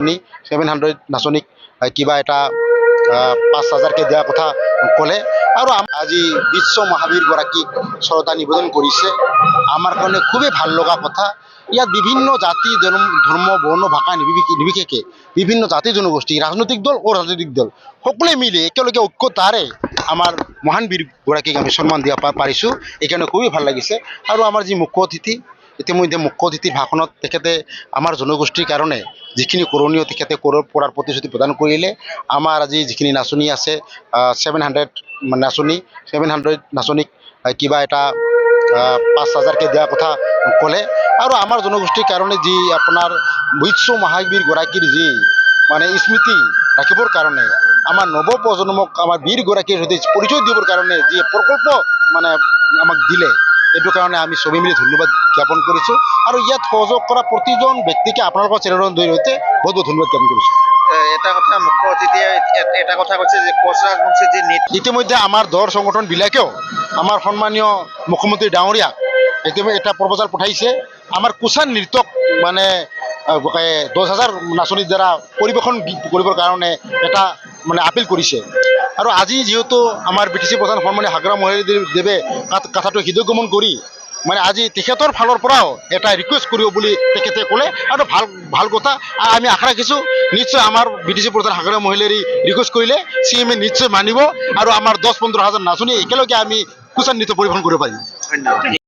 700 নাচনীক কিবা এটা 5,000কে দিয়া কথা ক'লে আৰু আজি বিশ্ব মহাবীৰ গৰাকীক শ্ৰদ্ধা নিবেদন কৰিছে। আমাৰ কাৰণে খুবেই ভাল লগা কথা। ইয়াত বিভিন্ন জাতি ধৰ্ম বৰ্ণ ভাষা নিৰ্বিশেষে বিভিন্ন জাতি জনগোষ্ঠী ৰাজনৈতিক দল অৰাজনৈতিক দল সকলোৱে মিলি একেলগে ঐক্যতাৰে আমাৰ মহান বীৰ গৰাকীক আমি সন্মান দিব পাৰিছোঁ। এইকাৰণে খুবেই ভাল লাগিছে। আৰু আমাৰ যি মুখ্য অতিথি ইতিমধ্যে মুখ্য অতিথিৰ ভাষণত তেখেতে আমাৰ জনগোষ্ঠীৰ কাৰণে যিখিনি কৰণীয় তেখেতে কৰাৰ প্ৰতিশ্ৰুতি প্ৰদান কৰিলে। আমাৰ আজি যিখিনি নাচনী আছে 700 নাচনী 700 নাচনীক কিবা এটা 5,000কে দিয়া কথা ক'লে আৰু আমাৰ জনগোষ্ঠীৰ কাৰণে যি আপোনাৰ বিশ্ব মহাবীৰ গৰাকীৰ যি মানে স্মৃতি ৰাখিবৰ কাৰণে আমাৰ নৱপ্ৰজন্মক আমাৰ বীৰগৰাকীৰ সৈতে পৰিচয় দিবৰ কাৰণে যি প্ৰকল্প মানে আমাক দিলে এইটো কাৰণে আমি সবেই মিলি ধন্যবাদ জ্ঞাপন কৰিছোঁ। আৰু ইয়াত সহযোগ কৰা প্ৰতিজন ব্যক্তিকে আপোনালোকৰ চেনেলৰ জৰিয়তে বহুত বহুত ধন্যবাদ জ্ঞাপন কৰিছোঁ। এটা কথা মুখ্য অতিথিয়ে এটা কথা কৈছে যে কোচ ৰাজবংশী যি ইতিমধ্যে আমাৰ দল সংগঠনবিলাকেও আমাৰ সন্মানীয় মুখ্যমন্ত্ৰী ডাঙৰীয়াক ইতিমধ্যে এটা প্ৰপ'জাল পঠাইছে। আমাৰ কুচান নৃত্যক মানে 10,000 নাচনীৰ দ্বাৰা পৰিৱেশন কৰিবৰ কাৰণে এটা মানে আপিল কৰিছে। আৰু আজি যিহেতু আমাৰ BTC প্ৰধান সন্মানীয় হাগ্ৰা মহীদেৱে কথাটো হৃদয়গমন কৰি মানে আজি তেখেতৰ ফালৰ পৰাও এটা ৰিকুৱেষ্ট কৰিব বুলি তেখেতে ক'লে আৰু ভাল কথা। আমি আশা ৰাখিছোঁ নিশ্চয় আমাৰ BTC প্ৰধান হাগ্ৰা মহিলাৰ ৰিকুৱেষ্ট কৰিলে CMA নিশ্চয় মানিব আৰু আমাৰ 10-15 হাজাৰ নাচনী একেলগে আমি কুচান নৃত্য পৰিৱেশন কৰিব পাৰিম। ধন্যবাদ।